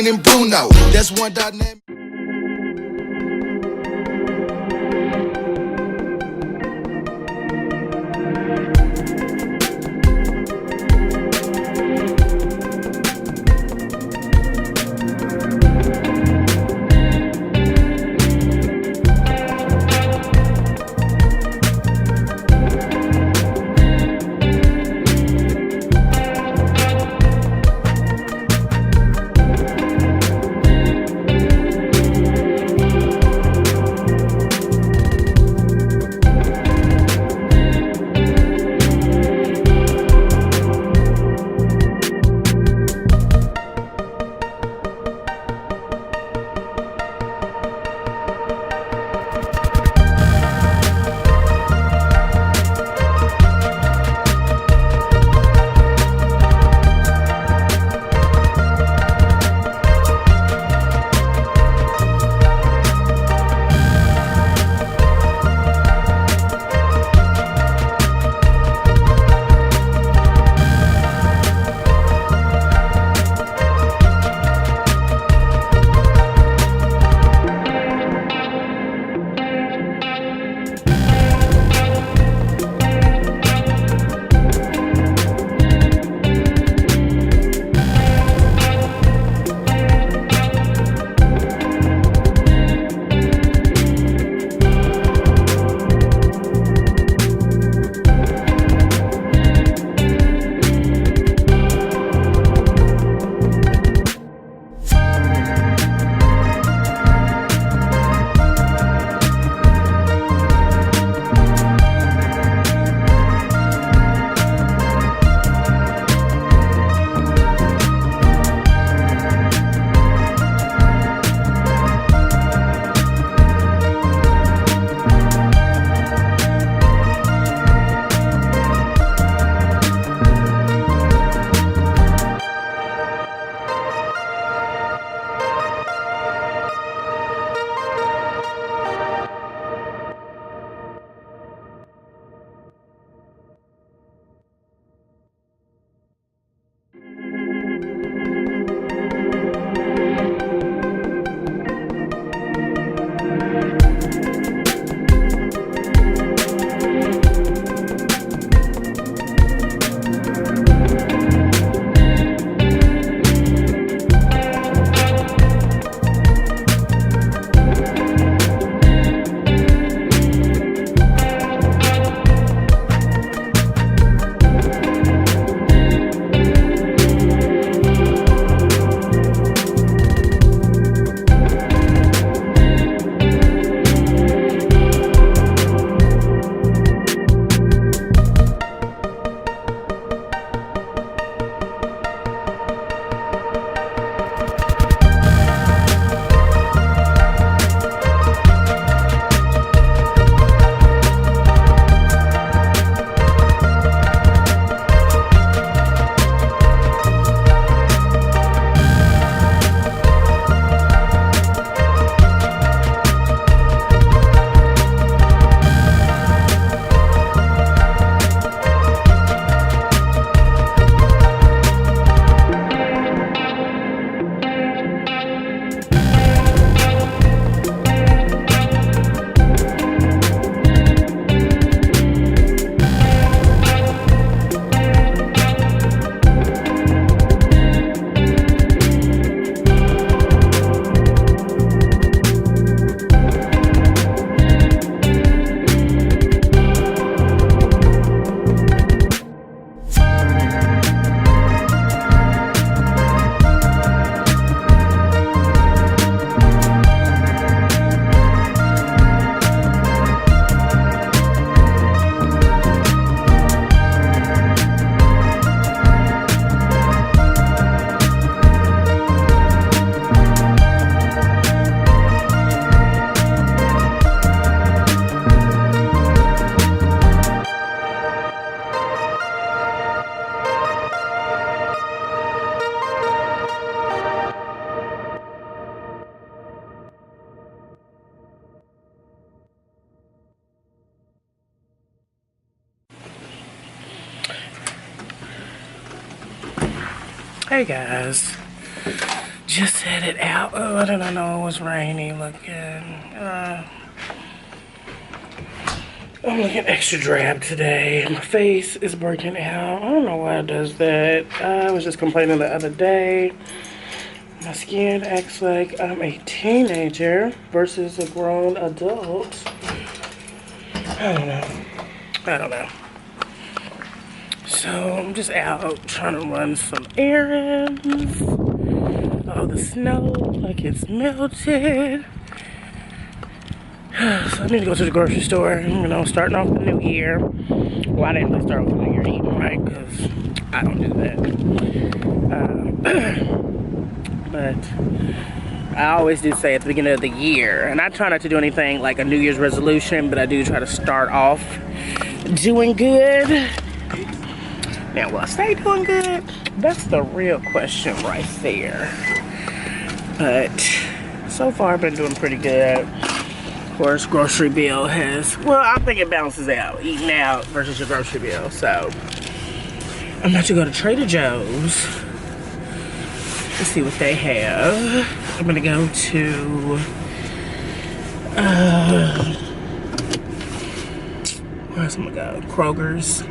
Wayne and Bruno. That's one dynamic. Hey guys, Just headed out. Oh, I didn't know it was rainy. Looking. I'm looking extra drab today. My face is breaking out. I don't know why it does that. I was just complaining the other day. My skin acts like I'm a teenager versus a grown adult. I don't know. So I'm just out trying to run some errands. Oh, the snow, like it's melted. So I need to go to the grocery store, you know, starting off the new year. Well, I didn't really start off the new year eating right, because I don't do that. But I always do say at the beginning of the year, and I try not to do anything like a New Year's resolution, but I do try to start off doing good. Now, will I stay doing good? That's the real question right there. But so far, I've been doing pretty good. Of course, grocery bill has, well, I think it balances out, eating out versus your grocery bill. So I'm about to go to Trader Joe's to see what they have. I'm gonna go to where else I'm gonna go? Kroger's.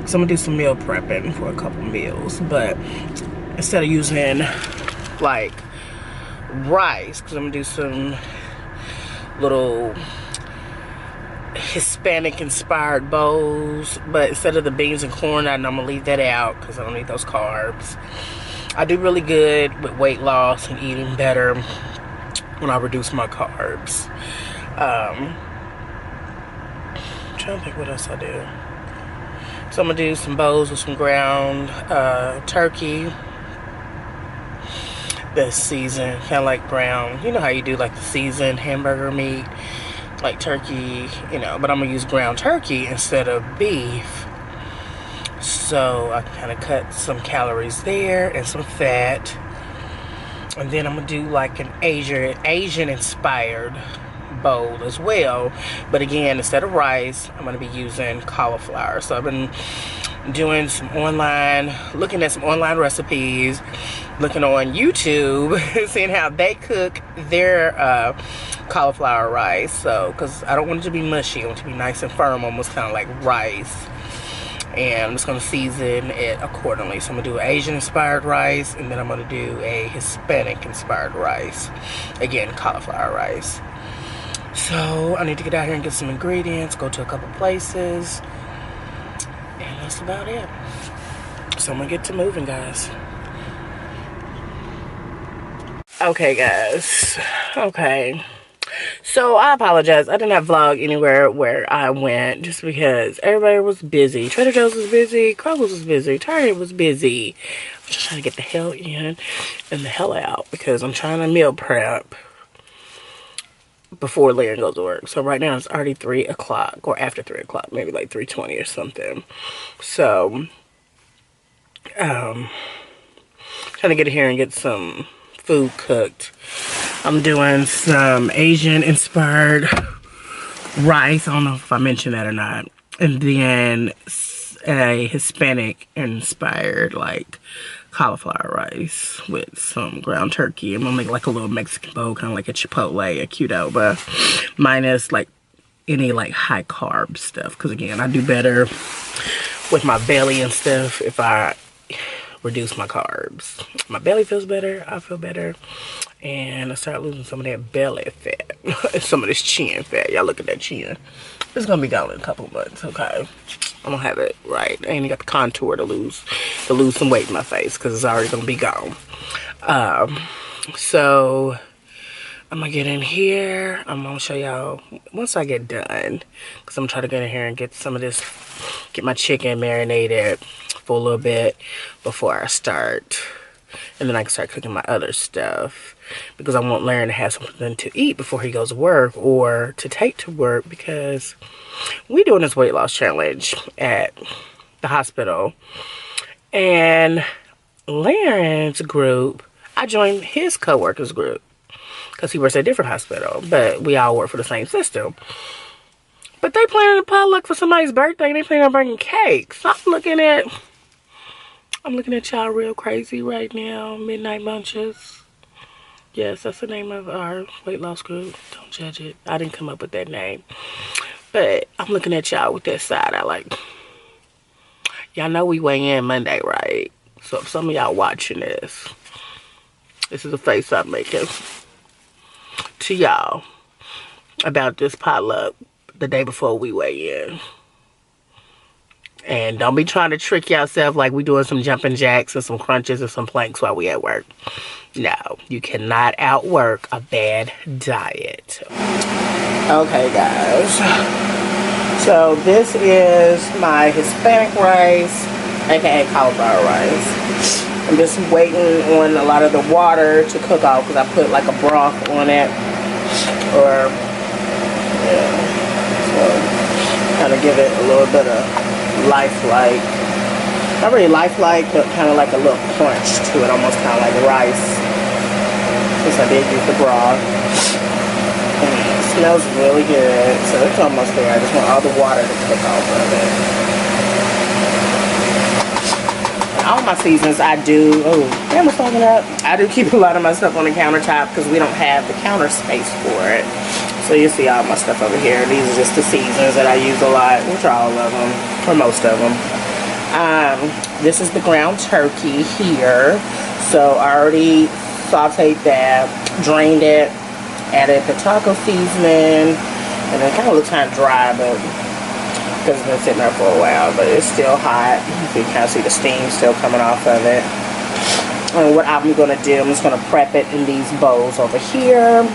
So I'm gonna do some meal prepping for a couple meals, but instead of using like rice, because I'm gonna do some little Hispanic inspired bowls, but instead of the beans and corn, I'm gonna leave that out because I don't need those carbs. I do really good with weight loss and eating better when I reduce my carbs. I'm trying to think what else I do. So I'm gonna do some bowls with some ground turkey that's seasoned, kind of like ground. You know how you do like the seasoned hamburger meat, like turkey, you know, but I'm gonna use ground turkey instead of beef. So I can kind of cut some calories there and some fat. And then I'm gonna do like an Asian inspired bowl as well, but again, instead of rice, I'm going to be using cauliflower. So I've been doing some looking at some online recipes, looking on YouTube, seeing how they cook their cauliflower rice. So because I don't want it to be mushy, I want it to be nice and firm, almost kind of like rice. And I'm just going to season it accordingly. So I'm going to do Asian inspired rice, and then I'm going to do a Hispanic inspired rice, again cauliflower rice. So I need to get out here and get some ingredients, go to a couple places, and that's about it. So I'm gonna get to moving, guys. Okay, guys. Okay. So I apologize. I did not vlog anywhere where I went just because everybody was busy. Trader Joe's was busy, Kroger's was busy, Target was busy. I'm just trying to get the hell in and the hell out because I'm trying to meal prep before Leon goes to work. So right now it's already 3 o'clock or after 3 o'clock, maybe like 3:20 or something. So trying to get here and get some food cooked. I'm doing some Asian inspired rice. I don't know if I mentioned that or not. And then a Hispanic inspired like cauliflower rice with some ground turkey. I'm gonna make like a little Mexican bowl, kind of like a Chipotle, a Keto, but minus like any like high carb stuff. Because again, I do better with my belly and stuff if I reduce my carbs. My belly feels better, I feel better, and I start losing some of that belly fat, some of this chin fat. Y'all look at that chin. It's gonna be gone in a couple months, okay? I'm gonna have it right. I ain't got the contour to lose some weight in my face because it's already gonna be gone. So I'm gonna get in here. I'm gonna show y'all once I get done, because I'm trying to get in here and get some of this, get my chicken marinated for a little bit before I start, and then I can start cooking my other stuff, because I want Larry to have something to eat before he goes to work or to take to work, because we doing this weight loss challenge at the hospital, and Larry's group, I joined his co-workers group because he works at a different hospital, but we all work for the same system. But they planning a potluck for somebody's birthday, and they planning on bringing cake. So I'm looking at, I'm looking at y'all real crazy right now. Midnight Munches. Yes, that's the name of our weight loss group. Don't judge it. I didn't come up with that name. But I'm looking at y'all with that side eye like, y'all know we weigh in Monday, right? So if some of y'all watching this, this is the face I'm making to y'all about this potluck the day before we weigh in. And don't be trying to trick yourself like we doing some jumping jacks and some crunches and some planks while we at work. No, you cannot outwork a bad diet. Okay, guys. So this is my Hispanic rice, aka cauliflower rice. I'm just waiting on a lot of the water to cook off because I put like a broth on it. Or, yeah. So, kind of give it a little bit of lifelike. Not really lifelike, but kind of like a little crunch to it, almost kind of like rice. Since I did use the broth. And it smells really good, so it's almost there. I just want all the water to cook off of it. And all my seasons I do, oh, camera's fogging up. I do keep a lot of my stuff on the countertop because we don't have the counter space for it. So you see all my stuff over here. These are just the seasons that I use a lot, which are all of them, or most of them. This is the ground turkey here. So I already sauteed that, drained it, added the taco seasoning, and it kind of looks kind of dry, but because it's been sitting there for a while, but it's still hot. You can kind of see the steam still coming off of it. And what I'm going to do, I'm just going to prep it in these bowls over here.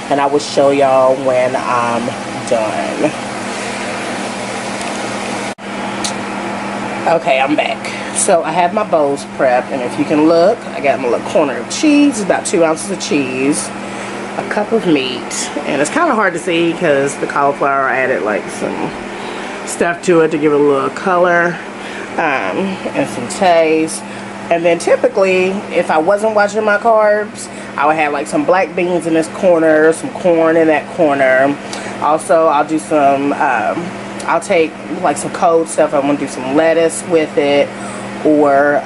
And I will show y'all when I'm done. Okay, I'm back. So I have my bowls prepped, and if you can look, I got my little corner of cheese, about 2 ounces of cheese, a cup of meat, and it's kind of hard to see because the cauliflower added like some stuff to it to give it a little color, and some taste. And then typically, if I wasn't watching my carbs, I would have like some black beans in this corner, some corn in that corner. Also, I'll do some, I'll take like some cold stuff. I want to do some lettuce with it, or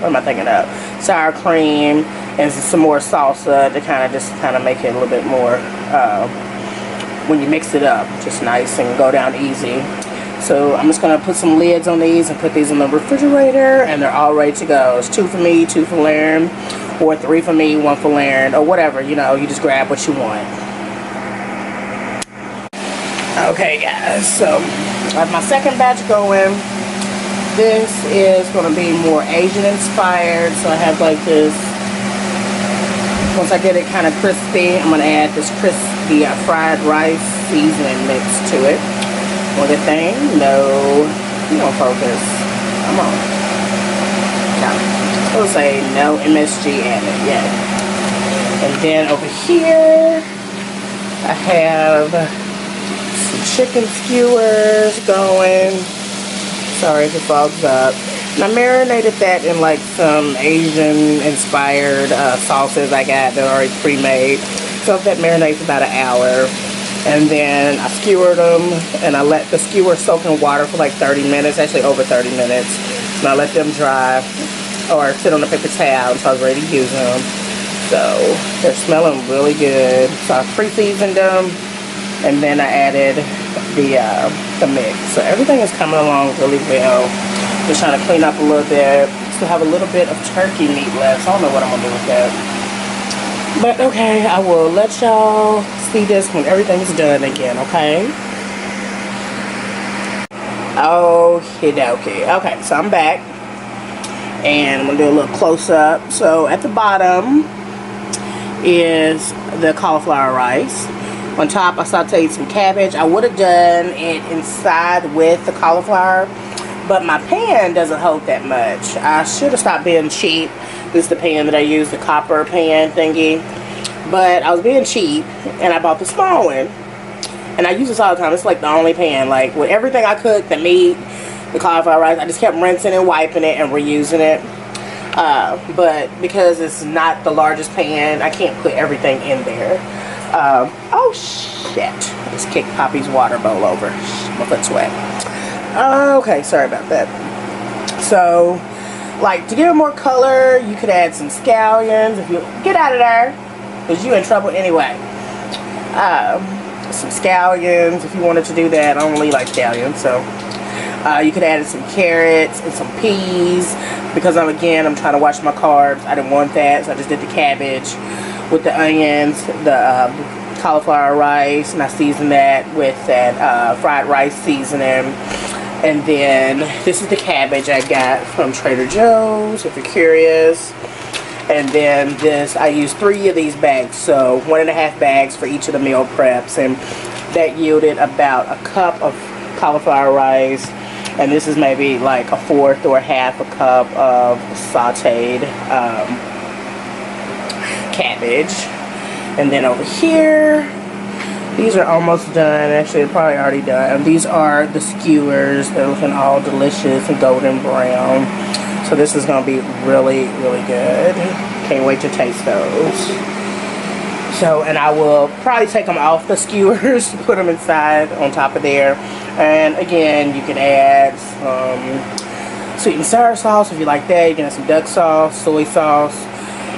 what am I thinking of? Sour cream and some more salsa to kind of make it a little bit more, when you mix it up, just nice and go down easy. So I'm just going to put some lids on these and put these in the refrigerator, and they're all ready to go. It's 2 for me, 2 for Laren, or 3 for me, 1 for Laren, or whatever, you know, you just grab what you want. Okay, guys, so I have my second batch going. This is going to be more Asian inspired, so I have like this. Once I get it kind of crispy, I'm going to add this crispy fried rice seasoning mix to it. One good thing, no, you don't focus. Come on. No. It'll say no MSG added yet. And then over here, I have some chicken skewers going. Sorry if it fogs up. And I marinated that in like some Asian inspired sauces I got that are already pre-made. So that marinates about an hour. And then I skewered them, and I let the skewer soak in water for like 30 minutes, actually over 30 minutes. And I let them dry, or sit on a paper towel until I was ready to use them. So they're smelling really good. So I pre-seasoned them, and then I added the mix. So everything is coming along really well. Just trying to clean up a little bit. Still have a little bit of turkey meat left, so I don't know what I'm gonna do with that. But okay, I will let y'all see this when everything's done again, okay? Okie dokie. Okay, so I'm back. And I'm going to do a little close-up. So at the bottom is the cauliflower rice. On top, I sauteed some cabbage. I would have done it inside with the cauliflower, but my pan doesn't hold that much. I should have stopped being cheap. This is the pan that I use, the copper pan thingy. But I was being cheap, and I bought the small one. And I use this all the time. It's like the only pan. Like, with everything I cook, the meat, the cauliflower rice, I just kept rinsing and wiping it and reusing it. But because it's not the largest pan, I can't put everything in there. Oh, shit. I just kicked Poppy's water bowl over. My foot's wet. Okay, sorry about that. So, like, to give it more color, you could add some scallions. If you get out of there, because you in trouble anyway. Some scallions if you wanted to do that. I don't really like scallions, so you could add some carrots and some peas, because I'm trying to watch my carbs. I didn't want that, so I just did the cabbage with the onions, the cauliflower rice, and I seasoned that with that fried rice seasoning. And then this is the cabbage I got from Trader Joe's, if you're curious. And then this, I used 3 of these bags, so 1.5 bags for each of the meal preps, and that yielded about a cup of cauliflower rice. And this is maybe like a 1/4 or 1/2 a cup of sauteed cabbage. And then over here, these are almost done. Actually, they're probably already done. These are the skewers. They're looking all delicious and golden brown. So this is going to be really, really good. Can't wait to taste those. So, and I will probably take them off the skewers, put them inside on top of there. And again, you can add some sweet and sour sauce if you like that. You can add some duck sauce, soy sauce.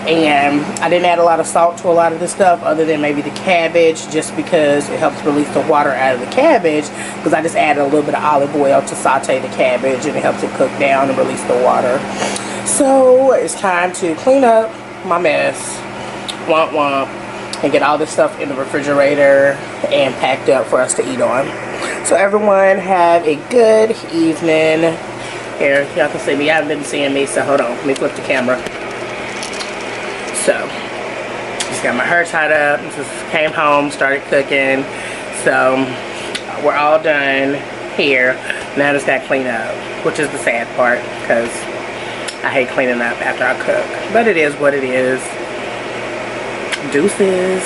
And I didn't add a lot of salt to a lot of this stuff, other than maybe the cabbage, just because it helps release the water out of the cabbage, because I just added a little bit of olive oil to saute the cabbage, and it helps it cook down and release the water. So it's time to clean up my mess, womp womp, and get all this stuff in the refrigerator and packed up for us to eat on. So everyone have a good evening. Here, y'all can see me. You haven't been seeing me, so hold on, let me flip the camera. So, just got my hair tied up, just came home, started cooking. So, we're all done here. Now I just got to clean up, which is the sad part, because I hate cleaning up after I cook. But it is what it is. Deuces.